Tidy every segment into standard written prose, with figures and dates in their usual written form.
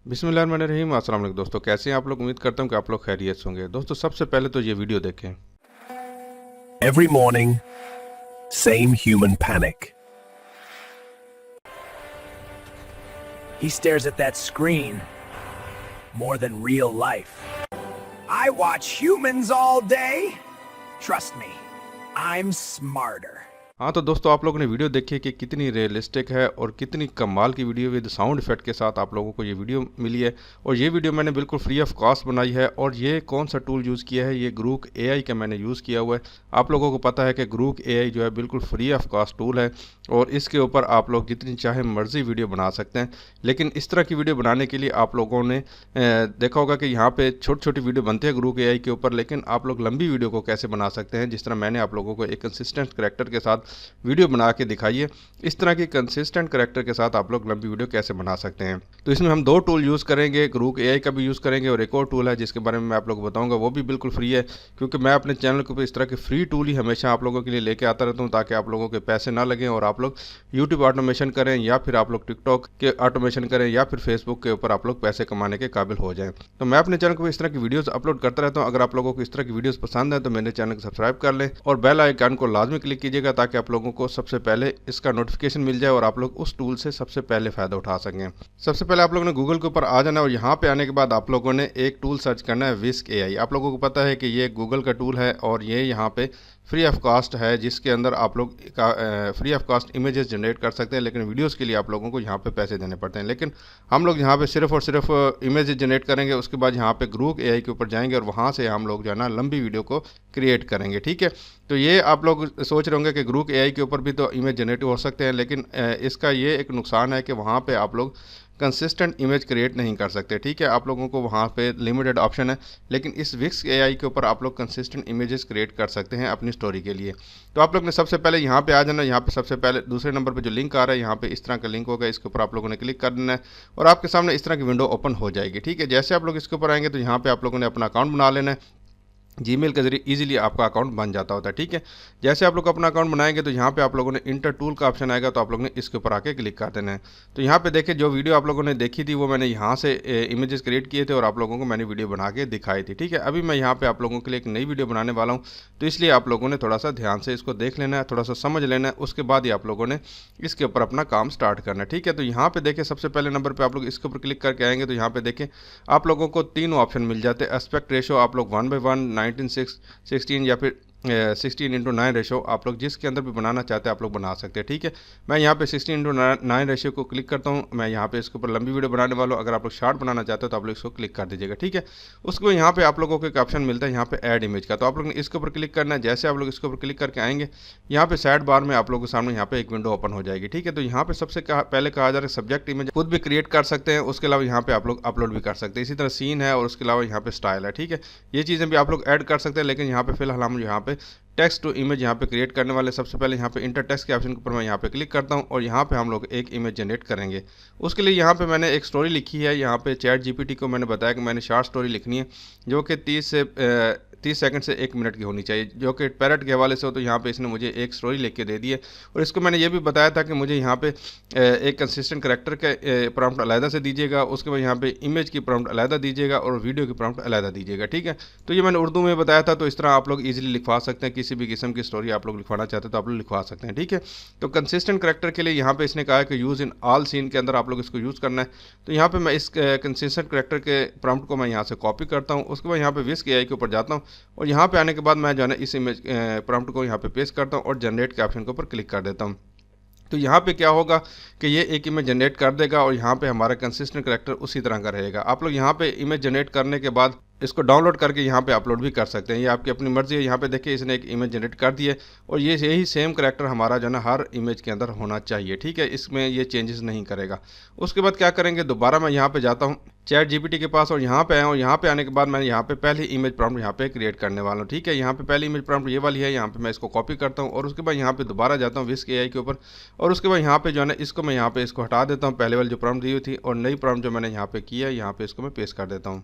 बिस्मिल्लाहिर्रहमानिर्रहीम। अस्सलाम वालेकुम दोस्तों, कैसे हैं आप लोग। उम्मीद करता हूं कि आप लोग खैरियत से होंगे। दोस्तों सबसे पहले तो ये वीडियो देखें। Every morning, same human panic. He stares at that screen more than real life. I watch humans all day. Trust me, I'm smarter. हाँ तो दोस्तों आप लोगों ने वीडियो देखी कि कितनी रियलिस्टिक है और कितनी कमाल की वीडियो विद साउंड इफेक्ट के साथ आप लोगों को ये वीडियो मिली है। और ये वीडियो मैंने बिल्कुल फ्री ऑफ कॉस्ट बनाई है। और ये कौन सा टूल यूज़ किया है, ये ग्रूक एआई का मैंने यूज़ किया हुआ है। आप लोगों को पता है कि ग्रूक एआई जो है बिल्कुल फ्री ऑफ कॉस्ट टूल है और इसके ऊपर आप लोग जितनी चाहे मर्जी वीडियो बना सकते हैं। लेकिन इस तरह की वीडियो बनाने के लिए आप लोगों ने देखा होगा कि यहाँ पे छोटी छोटी वीडियो बनती है ग्रूक एआई के ऊपर, लेकिन आप लोग लंबी वीडियो को कैसे बना सकते हैं। जिस तरह मैंने आप लोगों को एक कंसिस्टेंट करैक्टर के साथ वीडियो बना के दिखाइए, इस तरह की कंसिस्टेंट करैक्टर के साथ आप लोग लंबी वीडियो कैसे बना सकते हैं। तो इसमें हम दो टूल यूज़ करेंगे, ग्रूक एआई का भी यूज़ करेंगे और एक और टूल है जिसके बारे में मैं आप लोगों को बताऊंगा, वो भी बिल्कुल फ्री है। क्योंकि मैं अपने चैनल के ऊपर इस तरह के फ्री टूल ही हमेशा आप लोगों के लिए लेके आता रहता हूँ ताकि आप लोगों के पैसे ना लगें और आप लोग यूट्यूब ऑटोमेशन करें या फिर आप लोग टिकटॉक के ऑटोमेशन करें या फिर फेसबुक के ऊपर आप लोग पैसे कमाने के काबिल हो जाएं। तो मैं अपने चैनल को इस तरह की वीडियोस अपलोड करता रहता हूं। अगर आप लोगों को इस तरह की वीडियोस पसंद है तो मेरे चैनल को सब्सक्राइब कर लें और बेल आइकन को लाजमी क्लिक कीजिएगा ताकि आप लोगों को सबसे पहले इसका नोटिफिकेशन मिल जाए और आप लोग उस टूल से सबसे पहले फ़ायदा उठा सकें। सबसे पहले आप लोगों ने गूगल के ऊपर आ जाना और यहाँ पे आने के बाद आप लोगों ने एक टूल सर्च करना है, विस्क एआई। आप लोगों को पता है कि ये गूगल का टूल है और ये यहाँ पे फ्री ऑफ कॉस्ट है, जिसके अंदर आप लोग free of cost images generate कर सकते हैं। लेकिन वीडियोस के लिए आप लोगों को यहाँ पे पैसे देने पड़ते हैं। लेकिन हम लोग यहाँ पे सिर्फ और सिर्फ इमेजेस जनरेट करेंगे, उसके बाद यहाँ पे ग्रूक एआई के ऊपर जाएंगे और वहाँ से हम लोग जो है ना लंबी वीडियो को क्रिएट करेंगे। ठीक है, तो ये आप लोग सोच रहे होंगे कि ग्रूक एआई के ऊपर भी तो इमेज जनरेट हो सकते हैं, लेकिन इसका ये एक नुकसान है कि वहाँ पे आप लोग कंसिस्टेंट इमेज क्रिएट नहीं कर सकते। ठीक है, आप लोगों को वहाँ पे लिमिटेड ऑप्शन है, लेकिन इस विस्क एआई के ऊपर आप लोग कंसिस्टेंट इमेजेस क्रिएट कर सकते हैं अपनी स्टोरी के लिए। तो आप लोग ने सबसे पहले यहाँ पे आ जाना। यहाँ पे सबसे पहले दूसरे नंबर पे जो लिंक आ रहा है, यहाँ पे इस तरह का लिंक होगा, इसके ऊपर आप लोगों ने क्लिक कर देना है और आपके सामने इस तरह की विंडो ओपन हो जाएगी। ठीक है, जैसे आप लोग इसके ऊपर आएंगे तो यहाँ पे आप लोगों ने अपना अकाउंट बना लेना है। जीमेल के जरिए इजीली आपका अकाउंट बन जाता होता है। ठीक है, जैसे आप लोग अपना अकाउंट बनाएंगे तो यहाँ पे आप लोगों ने इंटर टूल का ऑप्शन आएगा, तो आप लोगों ने इसके ऊपर आके क्लिक कर देना है। तो यहाँ पे देखिए जो वीडियो आप लोगों ने देखी थी वो मैंने यहाँ से इमेजेस क्रिएट किए थे और आप लोगों को मैंने वीडियो बना के दिखाई थी। ठीक है, अभी मैं यहाँ पे आप लोगों के लिए एक नई वीडियो बनाने वाला हूँ, तो इसलिए आप लोगों ने थोड़ा सा ध्यान से इसको देख लेना है, थोड़ा सा समझ लेना है, उसके बाद ही आप लोगों ने इसके ऊपर अपना काम स्टार्ट करना है। ठीक है, तो यहाँ पे देखिए सबसे पहले नंबर पर आप लोग इसके ऊपर क्लिक करके आएंगे तो यहाँ पे देखिए आप लोगों को तीनों ऑप्शन मिल जाते हैं। एस्पेक्ट रेशो आप लोग 1:1, 19:16 या फिर 16:9 रेशो आप लोग जिसके अंदर भी बनाना चाहते हैं आप लोग बना सकते हैं। ठीक है, मैं यहाँ पे 16:9 रेशो को क्लिक करता हूँ। मैं यहाँ पे इसके ऊपर लंबी वीडियो बनाने वाला हूँ। अगर आप लोग शॉर्ट बनाना चाहते हो तो आप लोग इसको क्लिक कर दीजिएगा। ठीक है, उसके बाद यहाँ पे आप लोगों को एक ऑप्शन मिलता है यहाँ पे ऐड इमेज का, तो आप लोग ने इसके ऊपर क्लिक करना है। जैसे आप लोग इसके ऊपर क्लिक करके आएंगे, यहाँ पे साइड बार में आप लोगों के सामने यहाँ पे एक विंडो ओपन हो जाएगी। ठीक है, तो यहाँ पे सबसे पहले कहा जा रहा है सब्जेक्ट इमेज खुद भी क्रिएट कर सकते हैं, उसके अलावा यहाँ पे आप लोग अपलोड भी कर सकते हैं। इसी तरह सीन है और उसके अलावा यहाँ पे स्टाइल है। ठीक है, ये चीज़ें भी आप लोग ऐड कर सकते हैं, लेकिन यहाँ पे फिलहाल हम यहाँ पे टेक्स्ट टू इमेज यहाँ पे क्रिएट करने वाले। सबसे पहले यहाँ पे इंटर टेक्स्ट के ऑप्शन के ऊपर मैं यहाँ पे क्लिक करता हूँ और यहाँ पे हम लोग एक इमेज जनरेट करेंगे। उसके लिए यहाँ पे मैंने एक स्टोरी लिखी है। यहाँ पे चैट जीपीटी को मैंने बताया कि मैंने शॉर्ट स्टोरी लिखनी है जो कि 30 सेकंड से 1 मिनट की होनी चाहिए, जो कि पैरट के हवाले से हो। तो यहाँ पे इसने मुझे एक स्टोरी लिख के दे दी है और इसको मैंने ये भी बताया था कि मुझे यहाँ पे एक कंसिस्टेंट करैक्टर का प्रॉम्प्ट अलहदा से दीजिएगा, उसके बाद यहाँ पे इमेज की प्रॉम्प्ट अलहदा दीजिएगा और वीडियो की प्रॉम्प्ट अलहदा दीजिएगा। ठीक है, तो ये मैंने उर्दू में बताया था। तो इस तरह आप लोग ईजिली लिखवा सकते हैं, किसी भी किस्म की स्टोरी आप लोग लिखवाना चाहते हैं तो आप लोग लिखवा सकते हैं। ठीक है, तो कंसिस्टेंट करैक्टर के लिए यहाँ पे इसने कहा है कि यूज़ इन ऑल सीन के अंदर आप लोग इसको यूज़ करना है। तो यहाँ पे मैं इस कंसिस्टेंट करैक्टर के प्रॉम्प्ट को मैं यहाँ से कॉपी करता हूँ, उसके बाद यहाँ पे विस्क एआई के ऊपर जाता हूँ और यहाँ पे आने के बाद मैं जो है ना इस इमेज प्रॉम्प्ट को यहाँ पे पेस्ट करता हूँ और जनरेट के ऑप्शन के ऊपर क्लिक कर देता हूँ। तो यहाँ पे क्या होगा कि ये एक इमेज जनरेट कर देगा और यहाँ पे हमारा कंसिस्टेंट करैक्टर उसी तरह का रहेगा। आप लोग यहाँ पे इमेज जनरेट करने के बाद इसको डाउनलोड करके यहाँ पे अपलोड भी कर सकते हैं, ये आपकी अपनी मर्जी है। यहाँ पे देखिए इसने एक इमेज जनरेट कर दी है और ये यही सेम करैक्टर हमारा जो है ना हर इमेज के अंदर होना चाहिए। ठीक है, इसमें ये चेंजेस नहीं करेगा। उसके बाद क्या करेंगे, दोबारा मैं यहाँ पे जाता हूँ चैट जीपीटी के पास और यहाँ पे आया हूँ। यहाँ पे आने के बाद मैं यहाँ पे पहले इमेज प्रॉम्प्ट यहाँ पे क्रिएट करने वाला हूँ। ठीक है, यहाँ पे पहली इमेज प्रॉम्प्ट ये वाली है, यहाँ पे मैं इसको कॉपी करता हूँ और उसके बाद यहाँ पे दोबारा जाता हूँ विस्क एआई के ऊपर और उसके बाद यहाँ पे जो है ना इसको मैं यहाँ पे इसको हटा देता हूँ, पहले वाली जो प्रॉम्प्ट दी हुई थी, और नई प्रॉम्प्ट जो मैंने यहाँ पे की है यहाँ पे इसको मैं पेस्ट कर देता हूँ।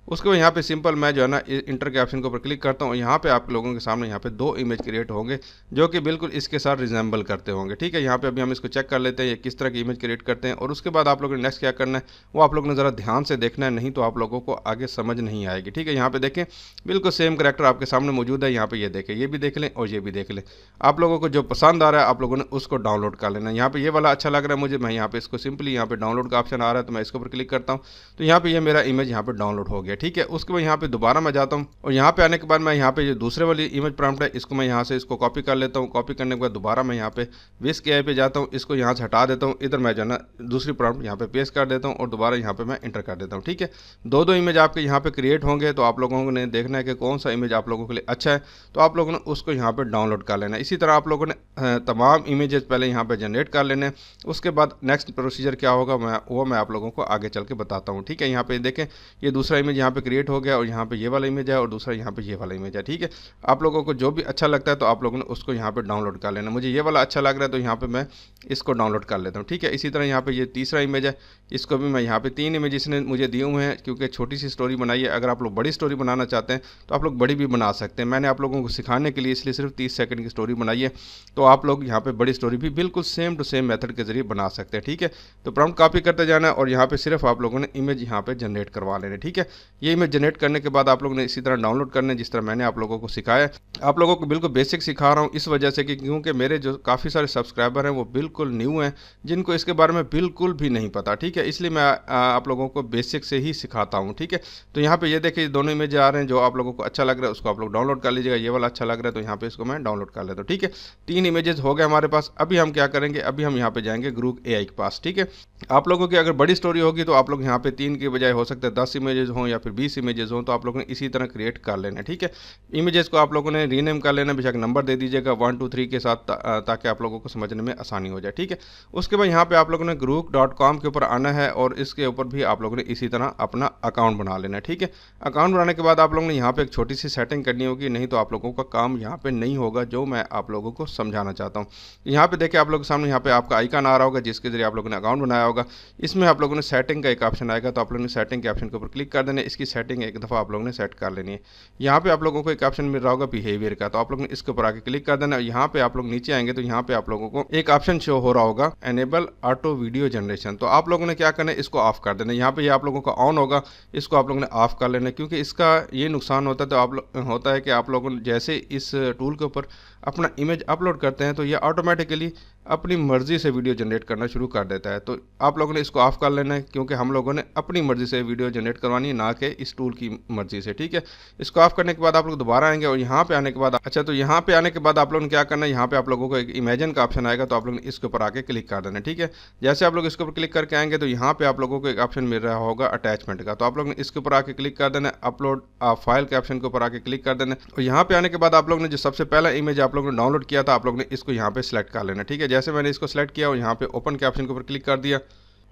उसके बाद यहाँ पे सिंपल मैं जो है ना इंटर के ऑप्शन के ऊपर क्लिक करता हूँ और यहाँ पे आप लोगों के सामने यहाँ पे 2 इमेज क्रिएट होंगे जो कि बिल्कुल इसके साथ रिजेंबल करते होंगे। ठीक है, यहाँ पे अभी हम इसको चेक कर लेते हैं ये किस तरह की इमेज क्रिएट करते हैं और उसके बाद आप लोगों ने नेक्स्ट क्या करना है वो आप लोगों ने ज़रा ध्यान से देखना है, नहीं तो आप लोगों को आगे समझ नहीं आएगी। ठीक है, यहाँ पे देखें बिल्कुल सेम करैक्टर आपके सामने मौजूद है। यहाँ पे ये देखें, ये भी देख लें और ये भी देख लें। आप लोगों को जो पसंद आ रहा है आप लोगों ने उसको डाउनलोड कर लेना है। यहाँ पे ये वाला अच्छा लग रहा है मुझे, मैं यहाँ पे इसको सिंपली यहाँ पे डाउनलोड का ऑप्शन आ रहा है तो मैं इसके ऊपर क्लिक करता हूँ तो यहाँ पे ये मेरा इमेज यहाँ पे डाउनलोड हो गया। ठीक है, उसके बाद यहाँ पे दोबारा मैं जाता हूँ और यहाँ पे आने के बाद मैं यहाँ पे जो दूसरे वाली इमेज प्रॉम्प्ट है इसको मैं यहाँ से इसको कॉपी कर लेता हूँ। कॉपी करने के बाद दोबारा मैं यहाँ पे विस्क एआई पे जाता हूँ, इसको यहाँ से हटा देता हूँ, इधर मैं जो है ना दूसरी प्रॉम्प्ट यहाँ पे पेस्ट कर देता हूँ और दोबारा यहाँ पे मैं इंटर कर देता हूँ। ठीक है, दो इमेज आपके यहाँ पे क्रिएट होंगे तो आप लोगों ने देखना है कि कौन सा इमेज आप लोगों के लिए अच्छा है तो आप लोगों ने उसको यहाँ पे डाउनलोड कर लेना है। इसी तरह आप लोगों ने तमाम इमेजेस पहले यहाँ पे जनरेट कर लेने, उसके बाद नेक्स्ट प्रोसीजर क्या होगा मैं आप लोगों को आगे चल के बताता हूँ। ठीक है, यहाँ पे देखें ये दूसरा इमेज यहाँ पे क्रिएट हो गया और यहाँ पे ये वाला इमेज है और दूसरा यहाँ पे ये वाला इमेज है। ठीक है, आप लोगों को जो भी अच्छा लगता है तो आप लोगों ने उसको यहाँ पे डाउनलोड कर लेना। मुझे ये वाला अच्छा लग रहा है तो यहाँ पे मैं इसको डाउनलोड कर लेता हूँ। ठीक है, इसी तरह यहाँ पे ये तीसरा इमेज है, इसको भी मैं यहाँ पे 3 इमेज इसने मुझे दिए हुए हैं क्योंकि छोटी सी स्टोरी बनाई है। अगर आप लोग बड़ी स्टोरी बनाना चाहते हैं तो आप लोग बड़ी भी बना सकते हैं। मैंने आप लोगों को सिखाने के लिए इसलिए सिर्फ 30 सेकंड की स्टोरी बनाई है, तो आप लोग यहाँ पे बड़ी स्टोरी भी बिल्कुल सेम टू सेम मेथड के जरिए बना सकते हैं। ठीक है, तो प्रॉम्प्ट कॉपी करते जाना है और यहाँ पे सिर्फ आप लोगों ने इमेज यहाँ पे जनरेट करवा लेने। ठीक है, ये इमेज जनरेट करने के बाद आप लोगों ने इसी तरह डाउनलोड करने जिस तरह मैंने आप लोगों को सिखाया। आप लोगों को बिल्कुल बेसिक सिखा रहा हूँ इस वजह से कि क्योंकि मेरे जो काफ़ी सारे सब्सक्राइबर हैं वो बिल्कुल न्यू हैं, जिनको इसके बारे में बिल्कुल भी नहीं पता। ठीक है, इसलिए मैं आप लोगों को बेसिक से ही सिखाता हूँ। ठीक है, तो यहाँ पे ये देखिए दोनों इमेज आ रहे हैं, जो आप लोगों को अच्छा लग रहा है उसको आप लोग डाउनलोड कर लीजिएगा। ये वाला अच्छा लग रहा है तो यहाँ पे इसको मैं डाउनलोड कर लेता हूँ। ठीक है, 3 इमेजेस हो गए हमारे पास। अभी हम क्या करेंगे, अभी हम यहाँ पे जाएंगे ग्रुप एआई के पास। ठीक है, आप लोगों की अगर बड़ी स्टोरी होगी तो आप लोग यहाँ पे 3 के बजाय हो सकता है 10 इमेजेस हों या फिर 20 इमेजेस हों, तो आप लोगों ने इसी तरह क्रिएट कर लेना है। ठीक है, इमेजेस को आप लोगों ने रीनेम कर लेना, बेशक नंबर दे दीजिएगा 1 2 3 के साथ ताकि आप लोगों को समझने में आसानी हो जाए। ठीक है, उसके बाद यहाँ पे आप लोगों ने group.com के ऊपर आना है और इसके ऊपर भी आप लोगों ने इसी तरह अपना अकाउंट बना लेना है। ठीक है, अकाउंट बनाने के बाद आप लोगों ने यहाँ पे एक छोटी सी सेटिंग करनी होगी, नहीं तो आप लोगों का काम यहाँ पे नहीं होगा जो मैं आप लोगों को समझाना चाहता हूँ। यहाँ पे देखिए आप लोगों के सामने यहाँ पे आपका आइकन आ रहा होगा जिसके जरिए आप लोगों ने अकाउंट बनाया होगा। इसमें आप लोगों ने सेटिंग का एक ऑप्शन आएगा तो आप लोगों ने सेटिंग के ऑप्शन के ऊपर क्लिक कर देना है। इसकी सेटिंग एक दफ़ा आप लोगों ने सेट कर लेनी है। यहाँ पे आप लोगों को एक ऑप्शन मिल रहा होगा बिहेवियर का, तो आप लोगों ने इसके ऊपर आके क्लिक कर देना है। यहाँ पे आप लोग नीचे आएंगे तो यहाँ पे आप लोगों को एक ऑप्शन शो हो रहा होगा एनेबल ऑटो वीडियो जनरेशन, तो आप लोगों ने क्या करना है इसको ऑफ कर देना है। यहाँ पे ये आप लोगों का ऑन होगा, इसको आप लोगों ने ऑफ कर लेना है क्योंकि इसका ये नुकसान होता है होता है कि आप लोगों ने जैसे इस टूल के ऊपर अपना इमेज अपलोड करते हैं तो ये ऑटोमेटिकली अपनी मर्जी से वीडियो जनरेट करना शुरू कर देता है। तो आप लोगों ने इसको ऑफ कर लेना है क्योंकि हम लोगों ने अपनी मर्जी से वीडियो जनरेट करवानी है, ना कि इस टूल की मर्जी से। ठीक है, इसको ऑफ करने के बाद आप लोग दोबारा आएंगे और यहाँ पे आने के बाद तो यहाँ पे आने के बाद आप लोगों ने क्या करना है, यहाँ पे आप लोगों को एक इमेजिन का ऑप्शन आएगा तो आप लोगों ने इसके ऊपर आके क्लिक कर देना है। ठीक है, जैसे आप लोग इसके ऊपर क्लिक करके आएंगे तो यहाँ पे आप लोगों को एक ऑप्शन मिल रहा होगा अटैचमेंट का, तो आप लोगों ने इसके ऊपर आके क्लिक कर देना है। अपलोड फाइल के ऑप्शन के ऊपर आके क्लिक कर देना है और यहाँ पे आने के बाद आप लोगों ने जो सबसे पहला इमेज आप लोगों ने डाउनलोड किया था आप लोगों ने इसको यहाँ पे सिलेक्ट कर लेना। ठीक है, जैसे मैंने इसको सिलेक्ट किया और यहाँ पे ओपन के ऑप्शन के ऊपर क्लिक कर दिया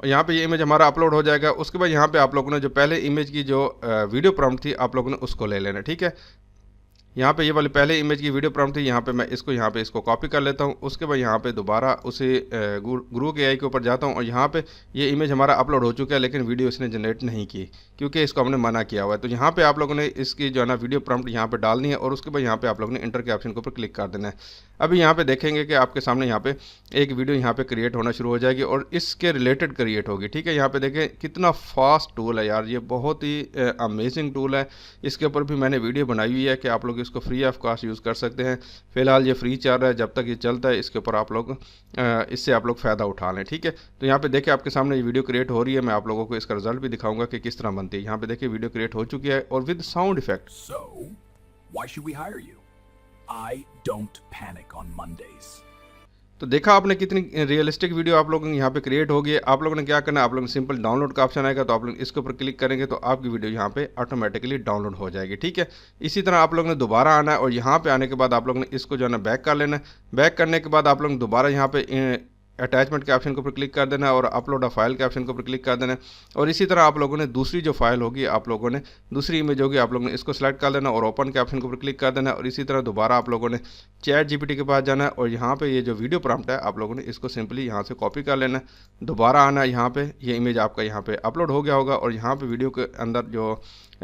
और यहाँ पे ये इमेज हमारा अपलोड हो जाएगा। उसके बाद यहाँ पे आप लोगों ने जो पहले इमेज की जो वीडियो प्रॉम्प्ट थी आप लोगों ने उसको ले लेना। ठीक है, यहाँ पे ये वाली पहले इमेज की वीडियो प्रॉम्प्ट थी, यहाँ पे मैं इसको कॉपी कर लेता हूँ। उसके बाद यहाँ पे दोबारा उसे ग्रुप एआई के ऊपर जाता हूँ और यहाँ पे ये इमेज हमारा अपलोड हो चुका है लेकिन वीडियो इसने जनरेट नहीं की क्योंकि इसको हमने मना किया हुआ है। तो यहाँ पे आप लोगों ने इसकी जो है ना वीडियो प्रॉम्प्ट यहाँ पे डालनी है और उसके बाद यहाँ पे आप लोगों ने इंटर के ऑप्शन के ऊपर क्लिक कर देना है। अभी यहाँ पे देखेंगे कि आपके सामने यहाँ पे एक वीडियो यहाँ पे क्रिएट होना शुरू हो जाएगी और इसके रिलेटेड क्रिएट होगी। ठीक है, यहाँ पे देखें कितना फास्ट टूल है यार, ये बहुत ही अमेजिंग टूल है। इसके ऊपर भी मैंने वीडियो बनाई हुई है कि आप लोग इसको फ्री ऑफ कॉस्ट यूज़ कर सकते हैं। फिलहाल ये फ्री चल रहा है, जब तक ये चलता है इसके ऊपर आप लोग इससे आप लोग फ़ायदा उठा लें। ठीक है, तो यहाँ पे देखिए आपके सामने ये वीडियो क्रिएट हो रही है। मैं आप लोगों को इसका रिजल्ट भी दिखाऊंगा कि किस तरह बनती है। यहाँ पे देखिए वीडियो क्रिएट हो चुकी है और with sound effect. So, why should we hire you? I don't panic on Mondays. तो देखा आपने कितनी रियलिस्टिक वीडियो आप लोगों ने यहाँ पे क्रिएट होगी। आप लोगों ने क्या करना है, आप लोगों ने सिंपल डाउनलोड का ऑप्शन आएगा तो आप लोग इसके ऊपर क्लिक करेंगे तो आपकी वीडियो यहाँ पे ऑटोमेटिकली डाउनलोड हो जाएगी। ठीक है, इसी तरह आप लोगों ने दोबारा आना है और यहाँ पे आने के बाद आप लोगों ने इसको जो है ना बैक कर लेना है। बैक करने के बाद आप लोग दोबारा यहाँ पे अटैचमेंट के ऑप्शन के ऊपर क्लिक कर देना और अपलोड अ फाइल के ऑप्शन के ऊपर क्लिक कर देना और इसी तरह आप लोगों ने दूसरी जो फाइल होगी आप लोगों ने दूसरी इमेज होगी आप लोगों ने इसको सेलेक्ट कर लेना और ओपन के ऑप्शन के ऊपर क्लिक कर देना और इसी तरह दोबारा आप लोगों ने चैट जीपीटी के पास जाना है और यहाँ पे ये जो वीडियो प्रॉम्प्ट है आप लोगों ने इसको सिंपली यहाँ से कॉपी कर लेना है। दोबारा आना है, यहाँ पे ये इमेज आपका यहाँ पे अपलोड हो गया होगा और यहाँ पे वीडियो के अंदर जो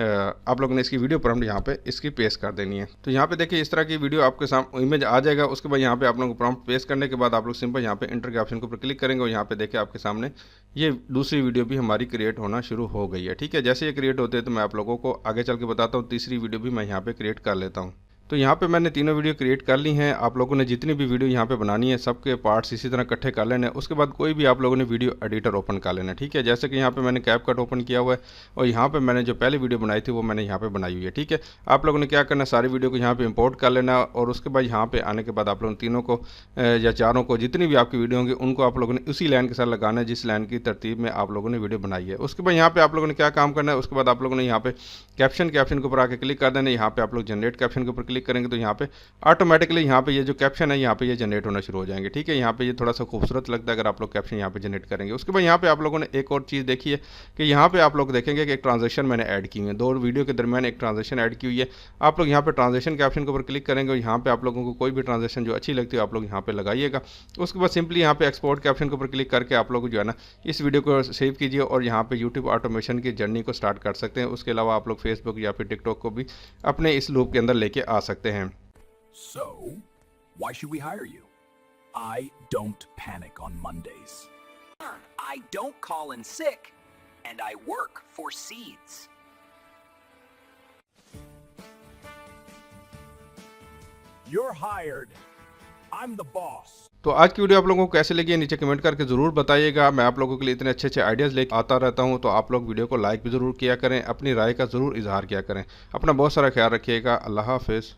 आप लोगों ने इसकी वीडियो प्रॉम्प्ट यहाँ पे इसकी पेस्ट कर देनी है। तो यहाँ पे देखिए इस तरह की वीडियो आपके सामने इमेज आ जाएगा। उसके बाद यहाँ पे आप लोगों को प्रॉम्प्ट पेस्ट करने के बाद आप लोग सिंपल यहाँ पे इंटर के ऑप्शन के ऊपर क्लिक करेंगे और यहाँ पे देखिए आपके सामने ये दूसरी वीडियो भी हमारी क्रिएट होना शुरू हो गई है। ठीक है, जैसे ये क्रिएट होते हैं तो मैं आप लोगों को आगे चल के बताता हूँ। तीसरी वीडियो भी मैं यहाँ पे क्रिएट कर लेता हूँ। तो यहाँ पे मैंने तीनों वीडियो क्रिएट कर ली हैं। आप लोगों ने जितनी भी वीडियो यहाँ पे बनानी है सबके पार्ट्स इसी तरह इकट्ठे कर लेने हैं। उसके बाद कोई भी आप लोगों ने वीडियो एडिटर ओपन कर लेना है। ठीक है, जैसे कि यहाँ पे मैंने कैपकट ओपन किया हुआ है और यहाँ पे मैंने जो पहली वीडियो बनाई थी वो मैंने यहाँ पे बनाई हुई है। ठीक है, आप लोगों ने क्या करना है, सारी वीडियो को यहाँ पे इंपोर्ट कर लेना और उसके बाद यहाँ पे आने के बाद आप लोगों ने तीनों को या चारों को जितनी भी आपकी वीडियो होंगी उनको आप लोगों ने उसी लाइन के साथ लगाना है जिस लाइन की तरतीब में आप लोगों ने वीडियो बनाई है। उसके बाद यहाँ पे आप लोगों ने क्या काम करना है, उसके बाद आप लोगों ने यहाँ पे कैप्शन के ऑप्शन के ऊपर आके क्लिक कर देना है। यहाँ पे आप लोग जनरेट कैप्शन के ऊपर क्लिक करेंगे तो यहाँ पे ऑटोमेटिकली यहाँ पे ये जो कैप्शन है यहाँ पे ये जनरेट होना शुरू हो जाएंगे। ठीक है, यहाँ पे ये थोड़ा सा खूबसूरत लगता है अगर आप लोग कैप्शन यहाँ पे जनरेट करेंगे। उसके बाद यहाँ पे आप लोगों ने एक और चीज़ देखी है कि यहाँ पे आप लोग देखेंगे कि एक ट्रांजेक्शन मैंने ऐड की है, दो वीडियो के दरमियान एक ट्रांजेक्शन ऐड की हुई है। आप लोग यहाँ पे ट्रांजेक्शन के ऑप्शन के ऊपर क्लिक करेंगे और यहाँ पे आप लोगों को कोई भी ट्रांजेक्शन जो अच्छी लगती है आप लोग यहाँ पे लगाइएगा। उसके बाद सिंपली यहाँ पे एक्सपोर्ट के ऑप्शन के ऊपर क्लिक करके आप लोग जो है ना इस वीडियो को सेव कीजिए और यहाँ पे यूट्यूब ऑटोमेशन की जर्नी को स्टार्ट कर सकते हैं। उसके अलावा आप लोग फेसबुक या फिर टिकटॉक को भी अपने इस लूप के अंदर लेके आ सकते हैं। So, why should we hire you? I don't panic on Mondays. I don't call in sick, and I work for Seeds. You're hired. I'm the boss. तो आज की वीडियो आप लोगों को कैसे लगी है नीचे कमेंट करके ज़रूर बताइएगा। मैं आप लोगों के लिए इतने अच्छे अच्छे आइडियाज़ लेकर आता रहता हूं, तो आप लोग वीडियो को लाइक भी ज़रूर किया करें, अपनी राय का ज़रूर इजहार किया करें। अपना बहुत सारा ख्याल रखिएगा। अल्लाह हाफिज़।